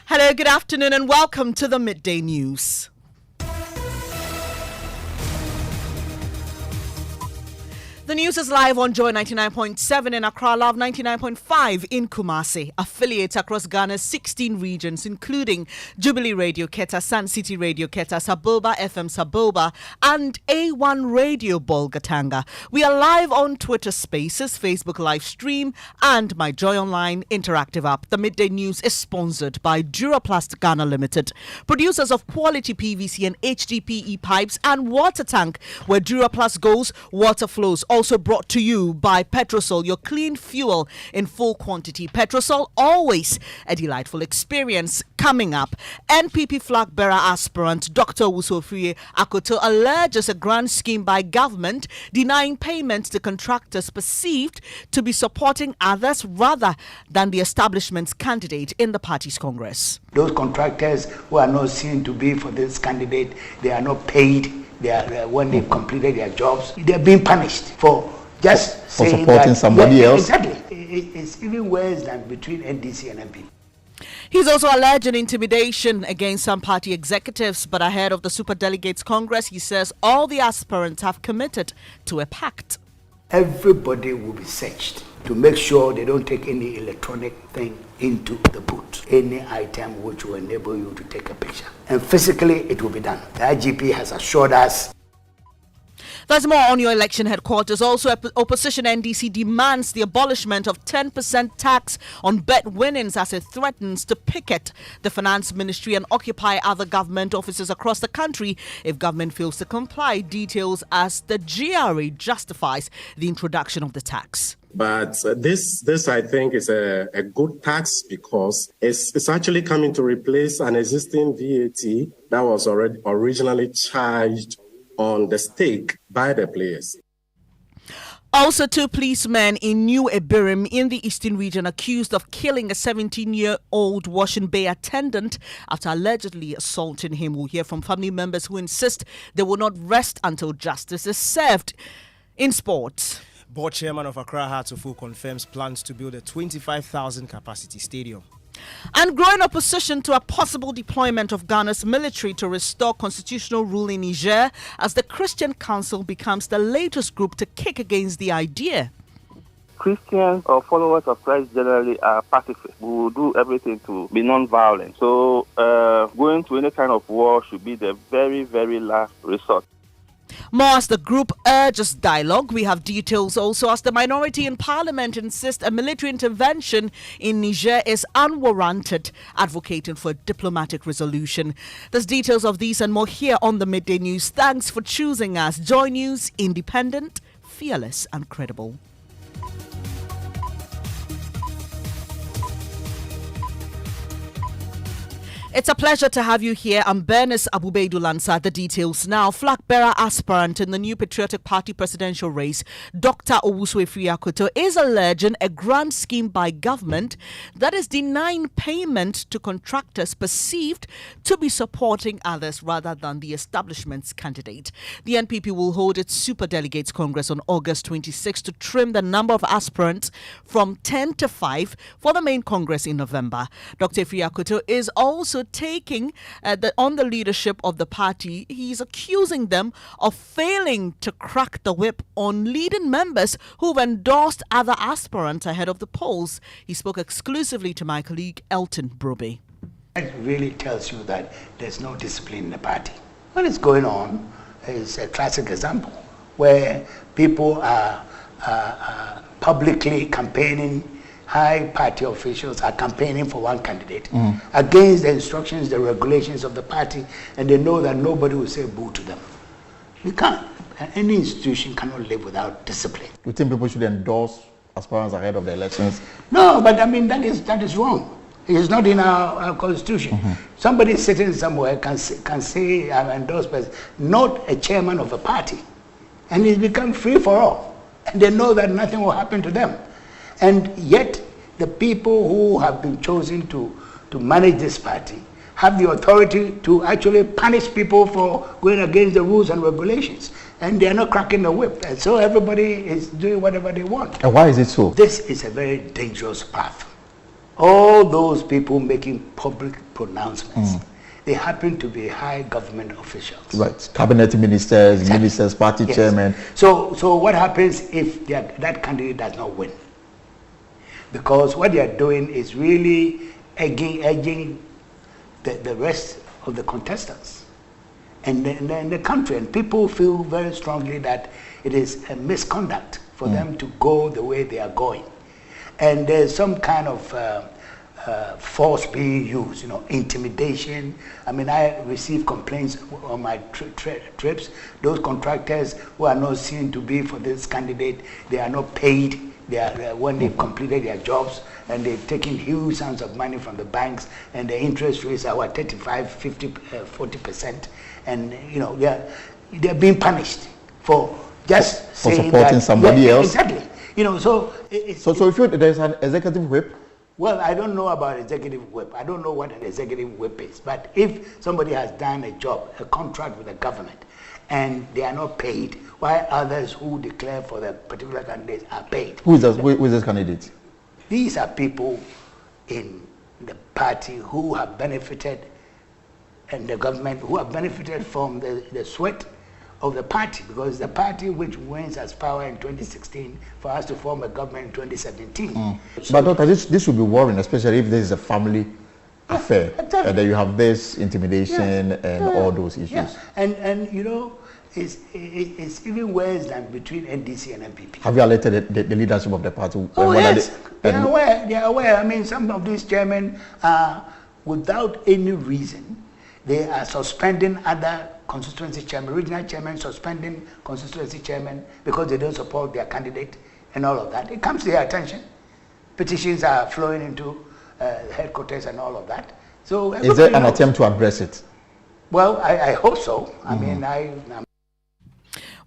Hello, good afternoon, and welcome to the Midday News. The news is live on Joy 99.7 in Accra, Love 99.5 in Kumasi. Affiliates across Ghana's 16 regions, including Jubilee Radio Keta, Sun City Radio Keta, Saboba FM Saboba, and A1 Radio Bolgatanga. We are live on Twitter Spaces, Facebook live stream, and my Joy Online interactive app. The Midday News is sponsored by Duraplast Ghana Limited, producers of quality PVC and HDPE pipes and water tank. Where Duraplast goes, water flows. Also brought to you by Petrosol, your clean fuel in full quantity. Petrosol, always a delightful experience. Coming up, NPP flag bearer aspirant Dr. Owusu Akoto alleges a grant scheme by government denying payments to contractors perceived to be supporting others rather than the establishment's candidate in the party's Congress. Those contractors who are not seen to be for this candidate, they are not paid. They are, when they've completed their jobs, they're being punished for just saying supporting somebody else. Exactly. It's even worse than between NDC and MP. He's also alleged intimidation against some party executives, but ahead of the Super Delegates Congress, he says all the aspirants have committed to a pact. Everybody will be searched to make sure they don't take any electronic thing into the booth, any item which will enable you to take a picture. And physically, it will be done. The IGP has assured us. There's more on your election headquarters. Also, opposition NDC demands the abolishment of 10% tax on bet winnings as it threatens to picket the finance ministry and occupy other government offices across the country if government fails to comply. Details as the GRA justifies the introduction of the tax. But this I think is a good tax because it's actually coming to replace an existing VAT that was already originally charged on the stake by the players. Also, 2 policemen in New Ebirim in the Eastern region accused of killing a 17-year-old Washington Bay attendant after allegedly assaulting him. We'll hear from family members who insist they will not rest until justice is served. In sports, Board Chairman of Accra Hearts confirms plans to build a 25,000 capacity stadium. And growing opposition to a possible deployment of Ghana's military to restore constitutional rule in Niger as the Christian Council becomes the latest group to kick against the idea. Christians or followers of Christ generally are pacifists. We will do everything to be non-violent. So going to any kind of war should be the very, very last resort. More as the group urges dialogue. We have details also as the minority in parliament insists a military intervention in Niger is unwarranted, advocating for a diplomatic resolution. There's details of these and more here on the Midday News. Thanks for choosing us. Joy News, independent, fearless and credible. It's a pleasure to have you here. I'm Bernice Abu-Baidoo Lansah. The details now. Flag bearer aspirant in the New Patriotic Party presidential race, Dr. Owusu Akoto, is alleging a grant scheme by government that is denying payment to contractors perceived to be supporting others rather than the establishment's candidate. The NPP will hold its Super Delegates Congress on August 26 to trim the number of aspirants from 10 to 5 for the main Congress in November. Dr. Akoto is also taking on the leadership of the party. He's accusing them of failing to crack the whip on leading members who've endorsed other aspirants ahead of the polls. He spoke exclusively to my colleague Elton Brobe. It really tells you that there's no discipline in the party. What is going on is a classic example where people are publicly campaigning. High party officials are campaigning for one candidate against the instructions, the regulations of the party, and they know that nobody will say boo to them. You can't. Any institution cannot live without discipline. You think people should endorse aspirants ahead of the elections? No, but I mean that is wrong. It's not in our constitution. Somebody sitting somewhere can say I'm endorsed, but not a chairman of a party, and it's become free for all, and they know that nothing will happen to them. And yet, the people who have been chosen to manage this party have the authority to actually punish people for going against the rules and regulations. And they are not cracking the whip. And so everybody is doing whatever they want. And why is it so? This is a very dangerous path. All those people making pronouncements. They happen to be high government officials. Right. Cabinet ministers, Exactly. ministers, party Yes. chairman. So what happens if that candidate does not win? Because what they are doing is really edging the rest of the contestants and the country. And people feel very strongly that it is a misconduct for them to go the way they are going. And there's some kind of force being used, intimidation. I mean, I receive complaints on my trips. Those contractors who are not seen to be for this candidate, they are not paid. They are, when they've completed their jobs, and they've taken huge sums of money from the banks, and the interest rates are 35, 50, 40%. And, they're being punished for just for saying supporting that, somebody else. Exactly. So So if there's an executive whip, well, I don't know about executive whip. I don't know what an executive whip is. But if somebody has done a job, a contract with the government, and they are not paid, while others who declare for the particular candidates are paid. who is this candidate? These are people in the party who have benefited, and the government who have benefited from the sweat of the party, because the party which wins as power in 2016 for us to form a government in 2017. But Doctor, this should be worrying, especially if this is a family affair, exactly. and then you have this intimidation Yes. and all those issues. Yeah. And it's even worse than between NDC and MPP. Have you alerted the leadership of the party? Oh yes, they and- are aware. They are aware. I mean, some of these chairmen are, without any reason, they are suspending other constituency chairmen, regional chairmen suspending constituency chairmen because they don't support their candidate and all of that. It comes to their attention. Petitions are flowing into headquarters and all of that. So Is there an attempt to address it? Well, I hope so. I mean, I'm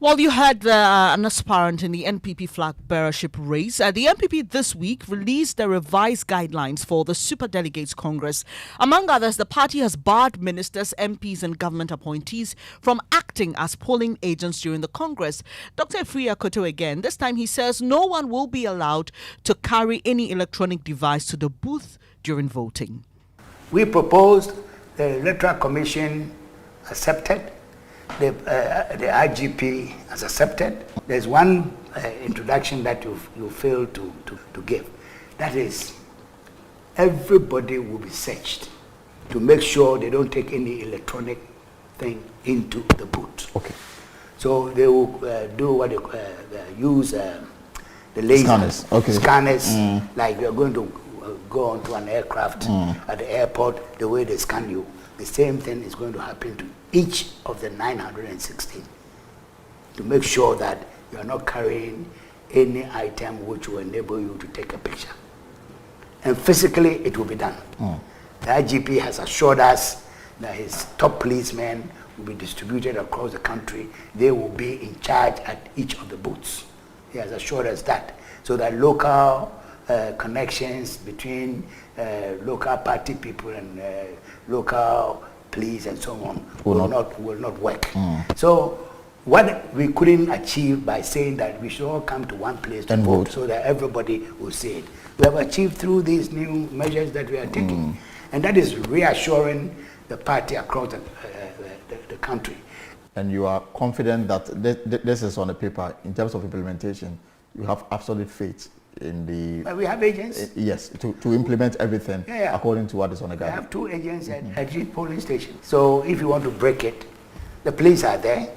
Well, you had an aspirant in the NPP flag bearership race. The NPP this week released the revised guidelines for the Superdelegates Congress. Among others, the party has barred ministers, MPs and government appointees from acting as polling agents during the Congress. Dr. Efria Koto again, this time he says no one will be allowed to carry any electronic device to the booth during voting. We proposed, the Electoral Commission accepted, the IGP has accepted. There's one introduction that you failed to give. That is, everybody will be searched to make sure they don't take any electronic thing into the booth. Okay. So they will do what they use the laser Scanners. Okay. Scanners, like you're going to go onto an aircraft at the airport, the way they scan you. The same thing is going to happen to each of the 916 to make sure that you are not carrying any item which will enable you to take a picture. And physically, it will be done. The IGP has assured us that his top policemen will be distributed across the country. They will be in charge at each of the booths. He has assured us that, so that local connections between local party people and local police and so on will not work. So what we couldn't achieve by saying that we should all come to one place to vote so that everybody will see it, we have achieved through these new measures that we are taking. And that is reassuring the party across the country. And you are confident that this is on the paper. In terms of implementation, you have absolute faith in the... But we have agents. Yes, to implement everything according to what is on the We guide. have 2 agents at each polling station. So if you want to break it, the police are there.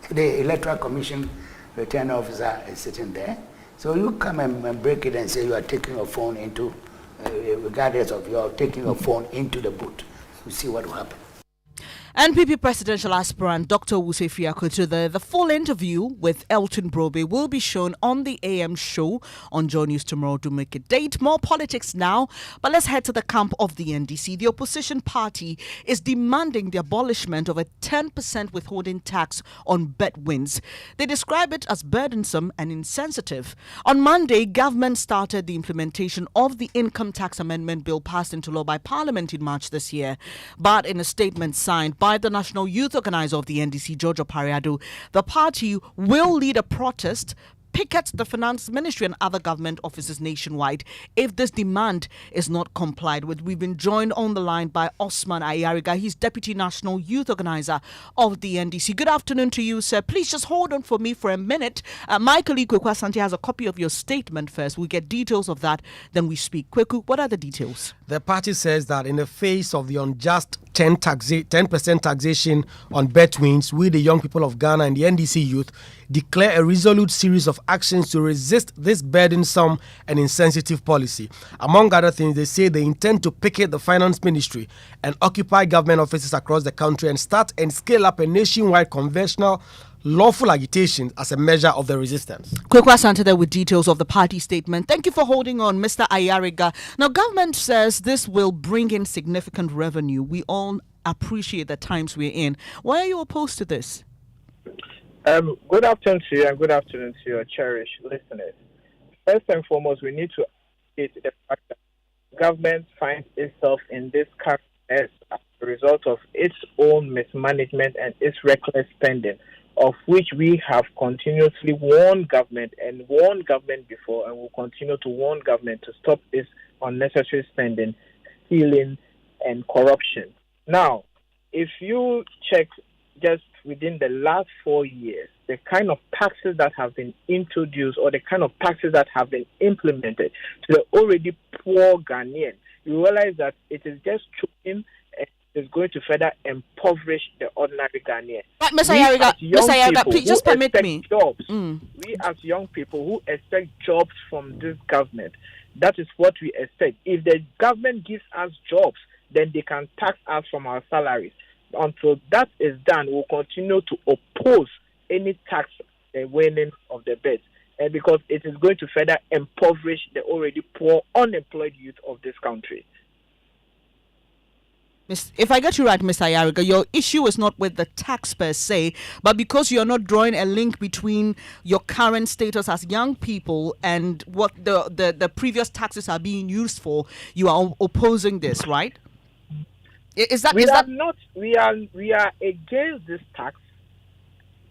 The Electoral Commission return officer is sitting there. So you come and break it and say you are taking your phone into, regardless of your taking your phone into the booth. You see what will happen. NPP presidential aspirant Dr. Efria Koto, the full interview with Elton Brobe will be shown on the AM show on Joy News tomorrow. Do make a date. More politics now, but let's head to the camp of the NDC. The opposition party is demanding the abolishment of a 10% withholding tax on bet wins. They describe it as burdensome and insensitive. On Monday, government started the implementation of the income tax amendment bill passed into law by Parliament in March this year. But in a statement signed by the National Youth Organizer of the NDC, George Opariado, the party will lead a protest picket the finance ministry and other government offices nationwide if this demand is not complied with. We've been joined on the line by Osman Ayariga. He's Deputy National Youth Organizer of the NDC. Good afternoon to you, sir. Please just hold on for me for a minute. My colleague Kweku Asante has a copy of your statement first. We'll get details of that, then we speak. Kweku, what are the details? The party says that in the face of the unjust 10% taxation on bet wins, we, the young people of Ghana and the NDC youth, declare a resolute series of actions to resist this burdensome and insensitive policy. Among other things, they say they intend to picket the finance ministry and occupy government offices across the country and start and scale up a nationwide conventional lawful agitation as a measure of the resistance. Kweku Asante there with details of the party statement. Thank you for holding on, Mr. Ayariga. Now, government says this will bring in significant revenue. We all appreciate the times we're in. Why are you opposed to this? Good afternoon to you and good afternoon to your cherished listeners. First and foremost, we need to appreciate the fact that government finds itself in this current mess as a result of its own mismanagement and its reckless spending, of which we have continuously warned government before, and will continue to warn government to stop this unnecessary spending, stealing, and corruption. Now, if you check just within the last 4 years, the kind of taxes that have been introduced or the kind of taxes that have been implemented to the already poor Ghanaian, you realize that it is just choking and is going to further impoverish the ordinary Ghanaian. But Mr. Ayariga, please just permit me. We as young people who expect jobs from this government, that is what we expect. If the government gives us jobs, then they can tax us from our salaries. Until that is done, we'll continue to oppose any tax winning of the beds, and because it is going to further impoverish the already poor, unemployed youth of this country. If I get you right, Mr. Ayariga, your issue is not with the tax per se, but because you're not drawing a link between your current status as young people and what the previous taxes are being used for, you are opposing this, right? We are against this tax.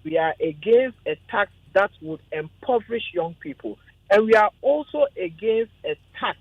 We are against a tax that would impoverish young people. And we are also against a tax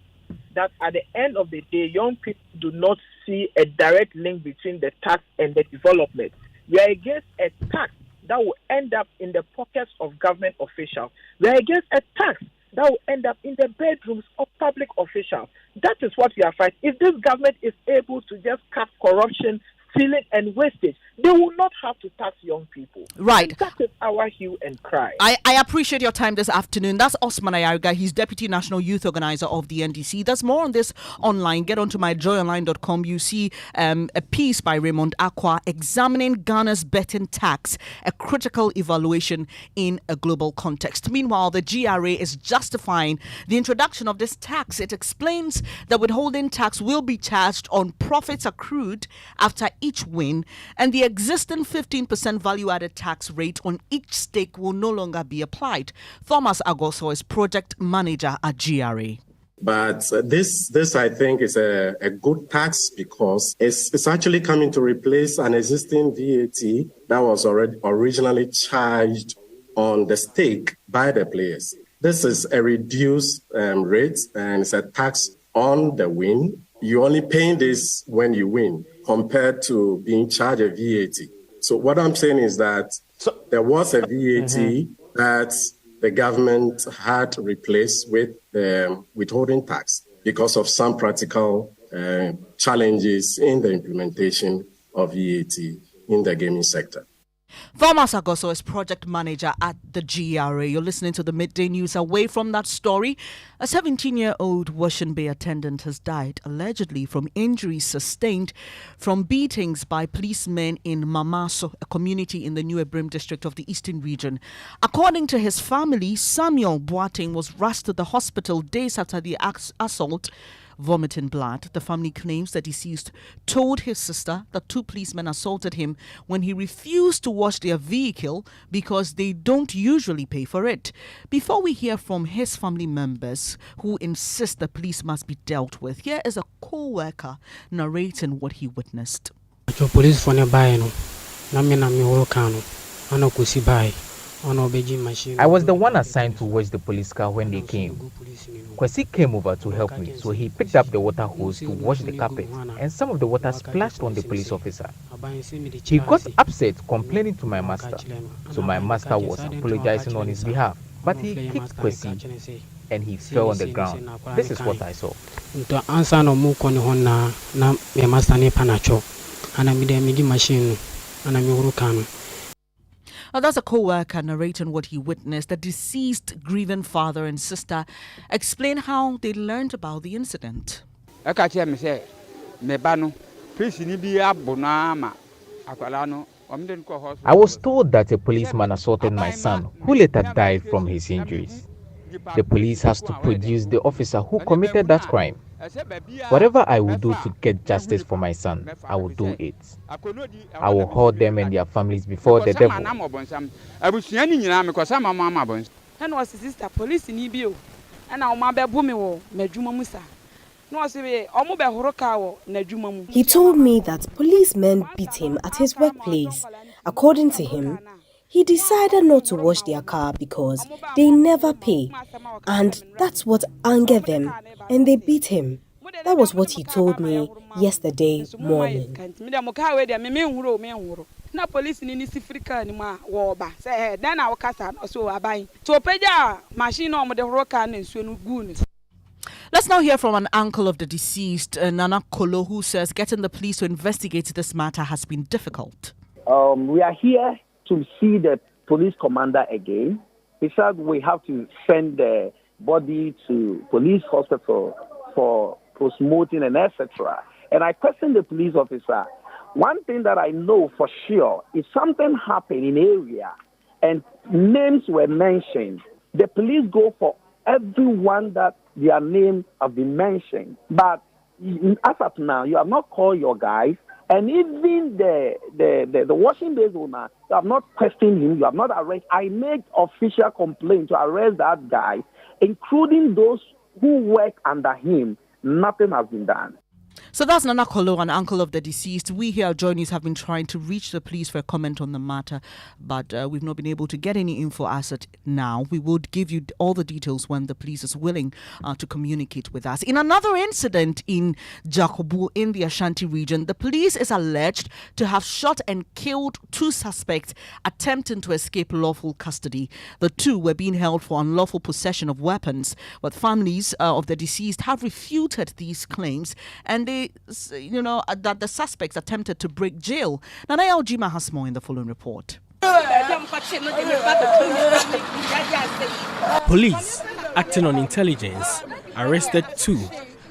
that at the end of the day, young people do not see a direct link between the tax and the development. We are against a tax that will end up in the pockets of government officials. We are against a tax that will end up in the bedrooms of public officials. That is what we are fighting. If this government is able to just cut corruption, stealing, and wastage, they will not have to tax young people. Right. And that is our hue and cry. I appreciate your time this afternoon. That's Osman Ayariga. He's Deputy National Youth Organizer of the NDC. There's more on this online. Get onto myjoyonline.com. You see a piece by Raymond Akwa examining Ghana's betting tax, a critical evaluation in a global context. Meanwhile, the GRA is justifying the introduction of this tax. It explains that withholding tax will be charged on profits accrued after each win, and the existing 15% value-added tax rate on each stake will no longer be applied. Thomas Agoso is project manager at GRA. But this I think is a good tax because it's actually coming to replace an existing VAT that was already originally charged on the stake by the players. This is a reduced rate, and it's a tax on the win. You're only paying this when you win compared to being charged a VAT. So what I'm saying is that there was a VAT that the government had replaced with withholding tax because of some practical challenges in the implementation of VAT in the gaming sector. Thomas Agoso is project manager at the GRA. You're listening to the Midday News. Away from that story, a 17-year-old Washington Bay attendant has died allegedly from injuries sustained from beatings by policemen in Mamaso, a community in the New Ebrim district of the Eastern region. According to his family, Samuel Boateng was rushed to the hospital days after the assault, vomiting blood. The family claims the deceased told his sister that two policemen assaulted him when he refused to wash their vehicle because they don't usually pay for it. Before we hear from his family members who insist the police must be dealt with, here is a co-worker narrating what he witnessed. Police for nearby no, na me work ano, ano kusi buy. I was the one assigned to watch the police car when they came. Kwesi came over to help me, so he picked up the water hose to wash the carpet, and some of the water splashed on the police officer. He got upset, complaining to my master, so my master was apologizing on his behalf, but he kicked Kwesi and he fell on the ground. This is what I saw. Now, that's a co-worker narrating what he witnessed. The deceased grieving father and sister explain how they learned about the incident. I was told that a policeman assaulted my son, who later died from his injuries. The police has to produce the officer who committed that crime. Whatever I will do to get justice for my son, I will do it. I will hold them and their families before the devil. He told me that policemen beat him at his workplace. According to him, he decided not to wash their car because they never pay, and that's what angered them, and they beat him. That was what he told me yesterday morning. Let's now hear from an uncle of the deceased, Nana Kolo, who says getting the police to investigate this matter has been difficult. We are here to see the police commander again. He said we have to send the body to police hospital for post-mortem and etc. And I questioned the police officer. One thing that I know for sure is something happened in the area and names were mentioned. The police go for everyone that their names have been mentioned. But as of now, you have not called your guys. And even the washing base owner, you have not questioned him, you have not arrested. I made official complaint to arrest that guy, including those who work under him. Nothing has been done. So that's Nana Kolo, an uncle of the deceased. We here at Joy News have been trying to reach the police for a comment on the matter, but we've not been able to get any info as of now. We would give you all the details when the police is willing to communicate with us. In another incident in Jakobu in the Ashanti region, the police is alleged to have shot and killed two suspects attempting to escape lawful custody. The two were being held for unlawful possession of weapons, but families of the deceased have refuted these claims, and they that the suspects attempted to break jail. Nana Aljima has more in the following report. Police, acting on intelligence, arrested two,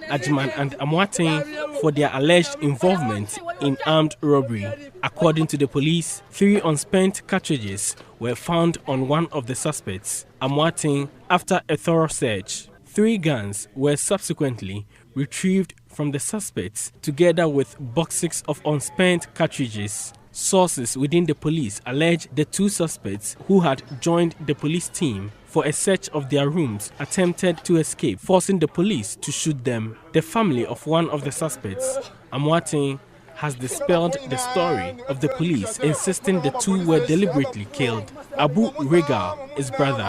Ajman and Amwate, for their alleged involvement in armed robbery. According to the police, 3 unspent cartridges were found on one of the suspects, Amwate, after a thorough search. 3 guns were subsequently retrieved from the suspects, together with boxes of unspent cartridges. Sources within the police allege the 2 suspects who had joined the police team for a search of their rooms attempted to escape, forcing the police to shoot them. The family of one of the suspects, Amwate, has dispelled the story of the police, insisting the 2 were deliberately killed. Abu Rega, his brother.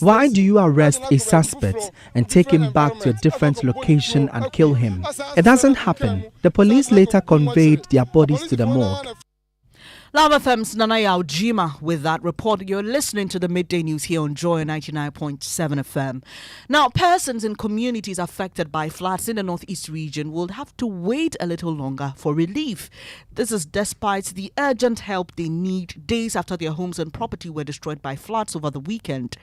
Why do you arrest a suspect and take him back to a different location and kill him? It doesn't happen. The police later conveyed their bodies to the morgue. Lava FM's Nanaya Ojima with that report. You're listening to the Midday News here on Joy 99.7 FM. Now, persons in communities affected by floods in the northeast region will have to wait a little longer for relief. This is despite the urgent help they need days after their homes and property were destroyed by floods over the weekend.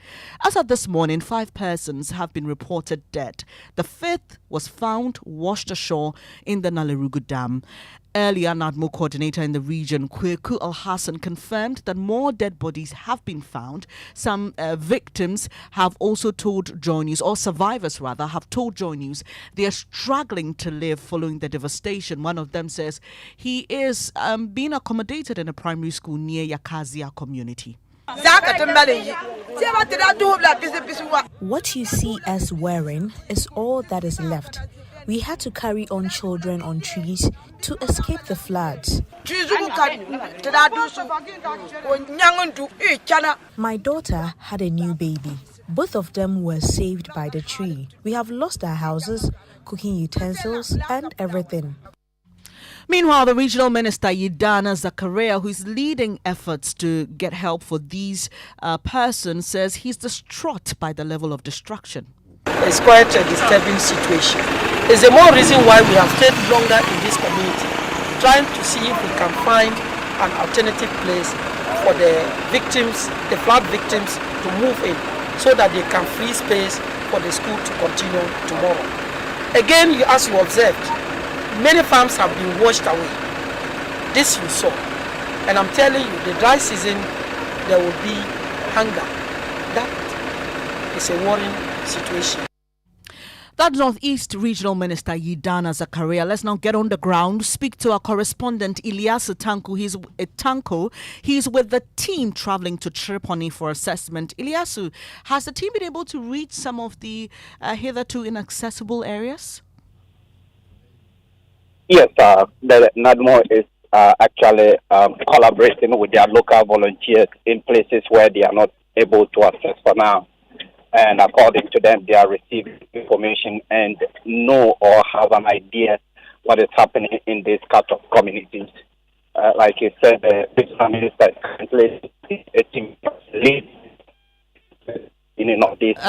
As of this morning, 5 persons have been reported dead. The 5th was found washed ashore in the Nalerugu Dam. Earlier, NADMO coordinator in the region, Kweku Al-Hassan, confirmed that more dead bodies have been found. Some victims have also told Joy News, or survivors rather, have told Joy News they are struggling to live following the devastation. One of them says he is being accommodated in a primary school near Yakazia community. What you see us wearing is all that is left. We had to carry on children on trees to escape the floods. My daughter had a new baby. Both of them were saved by the tree. We have lost our houses, cooking utensils, and everything. Meanwhile, the regional minister, Yidana Zakaria, who is leading efforts to get help for these persons, says he's distraught by the level of destruction. It's quite a disturbing situation. It's the more reason why we have stayed longer in this community, trying to see if we can find an alternative place for the victims, the flood victims, to move in so that they can free space for the school to continue tomorrow. Again, as you observed, many farms have been washed away. This you saw. And I'm telling you, the dry season, there will be hunger. That is a worrying situation. That's Northeast Regional Minister Yidana Zakaria. Let's now get on the ground, speak to our correspondent Ilyasu Tanko. He's with the team traveling to Tripoli for assessment. Ilyasu, has the team been able to reach some of the hitherto inaccessible areas? Yes, the NADMO is actually collaborating with their local volunteers in places where they are not able to access for now. And according to them, they are receiving information and know or have an idea what is happening in these cut-off communities. Like you said, the regional minister is currently a team lead in the Northeast.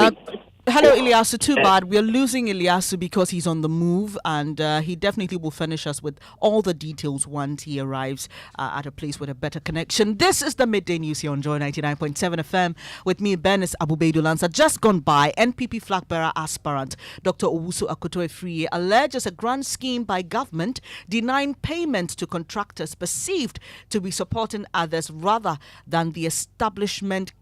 Hello, Ilyasu. Too bad. We're losing Ilyasu because he's on the move, and he definitely will furnish us with all the details once he arrives at a place with a better connection. This is the Midday News here on Joy 99.7 FM with me, Bernice, Abu-Baidoo, Lansah. Just gone by, NPP flag bearer aspirant Dr. Owusu Akoto-Efriye alleges a grant scheme by government denying payment to contractors perceived to be supporting others rather than the establishment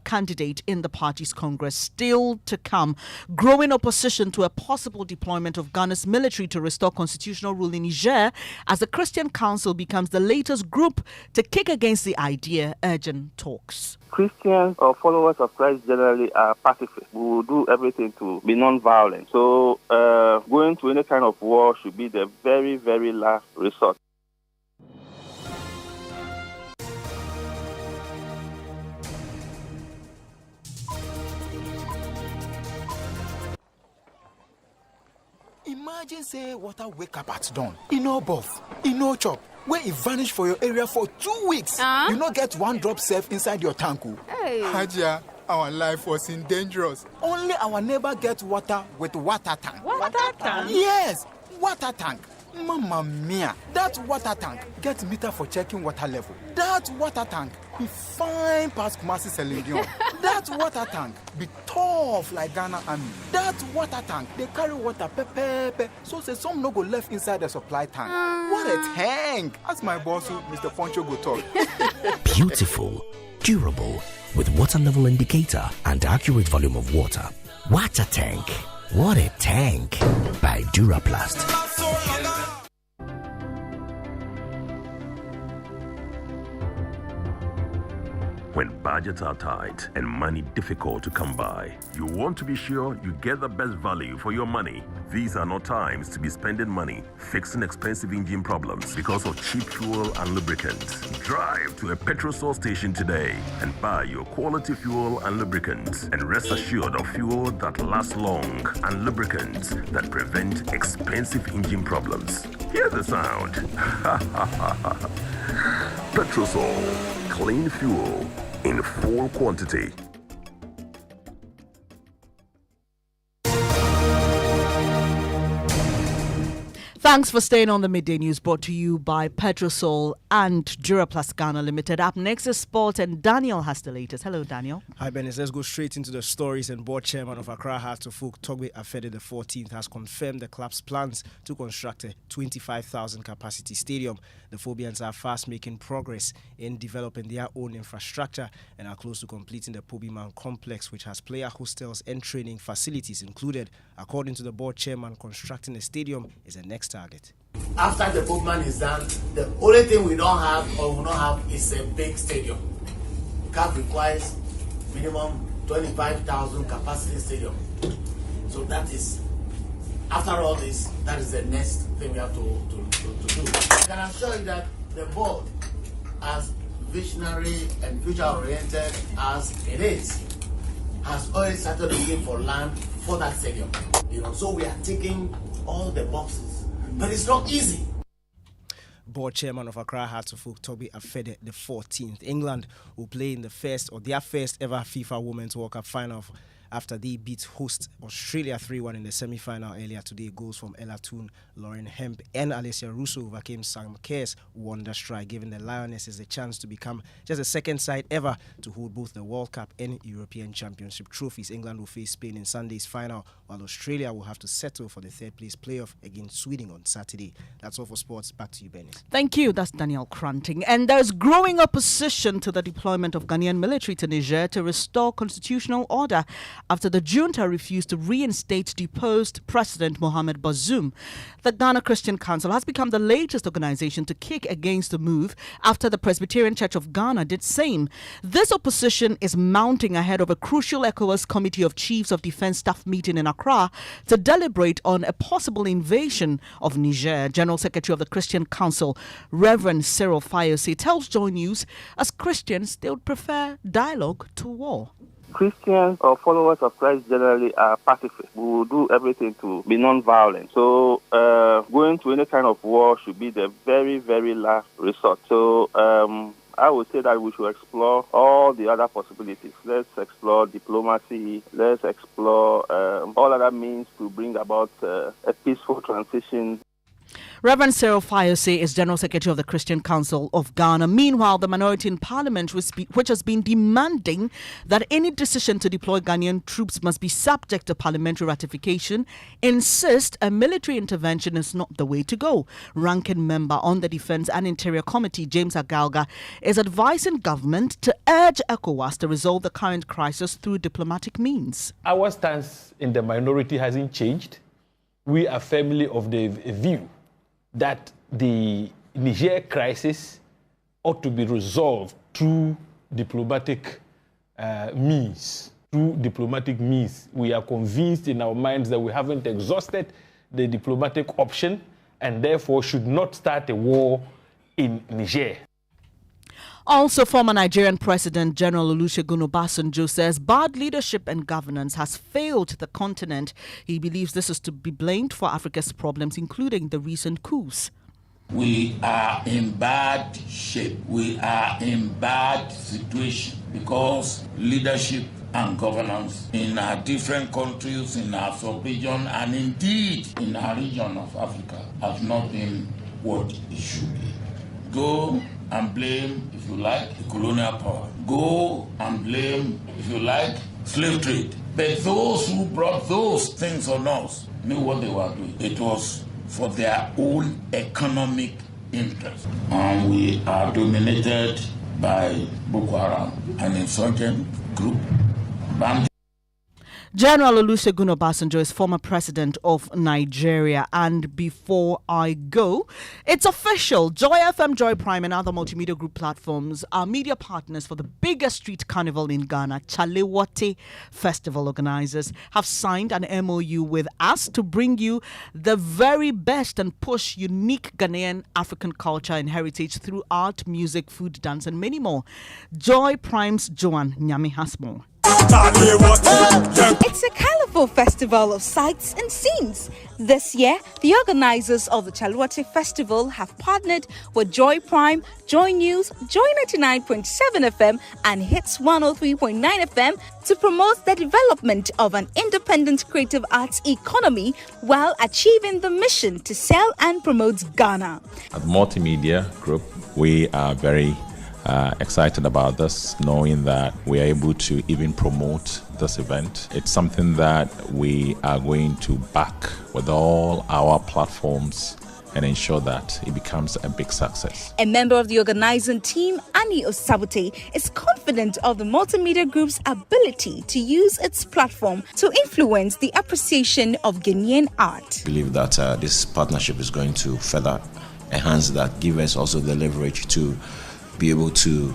candidate in the party's Congress. Still to come, growing opposition to a possible deployment of Ghana's military to restore constitutional rule in Niger as the Christian Council becomes the latest group to kick against the idea, urgent talks. Christians or followers of Christ generally are pacifists. We will do everything to be non-violent. So going to any kind of war should be the very, very last resort. Imagine say water wake up at dawn. E no buff, e no chop. When it vanish for your area for 2 weeks, you no get one drop safe inside your tank. Hey. Hajia, our life was in dangerous. Only our neighbor gets water with water tank. Water tank? Yes, water tank. Mamma mia, that water tank gets meter for checking water level. That water tank be fine past Kumasi Selendion. That water tank be tough like Ghana Army. That water tank, they carry water pepe, so say some no go left inside the supply tank. What a tank! As my boss, Mr. Poncho, go talk. Beautiful, durable, with water level indicator and accurate volume of water. Water tank. What a tank! By Duraplast. When budgets are tight and money difficult to come by, you want to be sure you get the best value for your money. These are not times to be spending money fixing expensive engine problems because of cheap fuel and lubricants. Drive to a Petrosol station today and buy your quality fuel and lubricants, and rest assured of fuel that lasts long and lubricants that prevent expensive engine problems. Hear the sound. Petrosol, clean fuel in full quantity. Thanks for staying on the Midday News, brought to you by Petrosol and Duraplast Ghana Limited. Up next is sport, and Daniel has the latest. Hello, Daniel. Hi, Bernice. Let's go straight into the stories. And board chairman of Accra Hearts of Oak, Togbe Afede the 14th, has confirmed the club's plans to construct a 25,000 capacity stadium. The Phobians are fast making progress in developing their own infrastructure and are close to completing the Pobiman complex, which has player hostels and training facilities included. According to the board chairman, constructing a stadium is the next target. After the Pobiman is done, the only thing we don't have or will not have is a big stadium. CAF requires minimum 25,000 capacity stadium. So that is After all this, that is the next thing we have to do. I can assure you that the board, as visionary and future-oriented as it is, has already started looking for land for that stadium. So we are ticking all the boxes, but it's not easy. Board chairman of Accra Hearts-of-Oak, Toby Afede, the 14th. England will play in their first ever FIFA Women's World Cup final after they beat host Australia 3-1 in the semi-final earlier today. Goals from Ella Toon, Lauren Hemp and Alessia Russo overcame Sam Kerr's wonder strike, giving the Lionesses a chance to become just the second side ever to hold both the World Cup and European Championship trophies. England will face Spain in Sunday's final, while Australia will have to settle for the third place playoff against Sweden on Saturday. That's all for sports. Back to you, Bernice. Thank you. That's Daniel Cranting. And there's growing opposition to the deployment of Ghanaian military to Niger to restore constitutional order after the junta refused to reinstate deposed President Mohamed Bazoum. The Ghana Christian Council has become the latest organization to kick against the move after the Presbyterian Church of Ghana did same. This opposition is mounting ahead of a crucial ECOWAS Committee of Chiefs of Defense Staff meeting in Accra to deliberate on a possible invasion of Niger. General Secretary of the Christian Council, Reverend Cyril Fayose, tells Joy News as Christians they would prefer dialogue to war. Christians or followers of Christ generally are pacifists. We will do everything to be non-violent. So going to any kind of war should be the very, very last resort. So I would say that we should explore all the other possibilities. Let's explore diplomacy. Let's explore all other means to bring about a peaceful transition. Reverend Cyril Fayose is General Secretary of the Christian Council of Ghana. Meanwhile, the minority in Parliament, which has been demanding that any decision to deploy Ghanaian troops must be subject to parliamentary ratification, insist a military intervention is not the way to go. Ranking member on the Defence and Interior Committee, James Agalga, is advising government to urge ECOWAS to resolve the current crisis through diplomatic means. Our stance in the minority hasn't changed. We are firmly of the view that the Niger crisis ought to be resolved through diplomatic means. Through diplomatic means. We are convinced in our minds that we haven't exhausted the diplomatic option and therefore should not start a war in Niger. Also, former Nigerian President General Olusegun Obasanjo says bad leadership and governance has failed the continent. He believes this is to be blamed for Africa's problems, including the recent coups. We are in bad shape. We are in bad situation because leadership and governance in our different countries, in our sub-region, and indeed in our region of Africa has not been what it should be. Go and blame, if you like, the colonial power. Go and blame, if you like, slave trade. But those who brought those things on us knew what they were doing. It was for their own economic interest. And we are dominated by Boko Haram, an insurgent group. General Olusegun Obasanjo is former president of Nigeria. And before I go, it's official. Joy FM, Joy Prime and other multimedia group platforms are media partners for the biggest street carnival in Ghana. Chalewate Festival organizers have signed an MOU with us to bring you the very best and push unique Ghanaian African culture and heritage through art, music, food, dance and many more. Joy Prime's Joan Nyami has more. It's a colorful festival of sights and scenes. This year, the organizers of the Chalewate Festival have partnered with Joy Prime, Joy News, Joy 99.7 FM and Hits 103.9 FM to promote the development of an independent creative arts economy while achieving the mission to sell and promote Ghana. At Multimedia Group, we are very excited about this, knowing that we are able to even promote this event. It's something that we are going to back with all our platforms and ensure that it becomes a big success. A member of the organizing team, Annie Osabote, is confident of the Multimedia Group's ability to use its platform to influence the appreciation of Ghanaian art. I believe that this partnership is going to further enhance that, give us also the leverage to be able to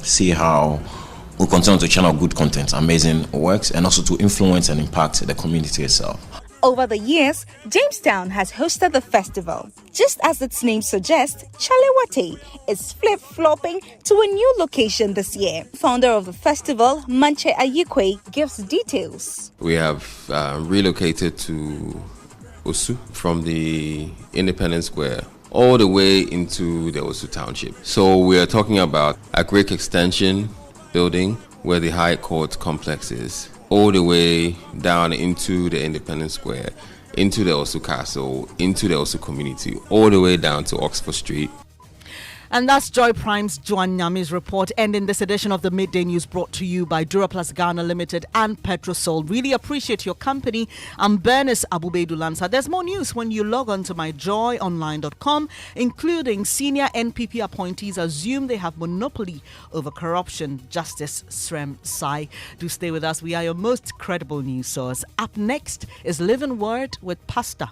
see how we continue to channel good content, amazing works, and also to influence and impact the community itself. Over the years, Jamestown has hosted the festival. Just as its name suggests, Chalewate is flip-flopping to a new location this year. Founder of the festival, Manche Ayikwe, gives details. We have relocated to Osu from the Independence Square all the way into the Osu Township. So we are talking about a Greek extension building where the High Court complex is, all the way down into the Independence Square, into the Osu Castle, into the Osu community, all the way down to Oxford Street. And that's Joy Prime's Joan Nyami's report, ending this edition of the Midday News brought to you by Duraplus Ghana Limited and Petrosol. Really appreciate your company. I'm Bernice Abu-Baidoo Lansah. There's more news when you log on to myjoyonline.com, including senior NPP appointees assume they have monopoly over corruption. Justice Srem Sai. Do stay with us. We are your most credible news source. Up next is Living Word with Pastor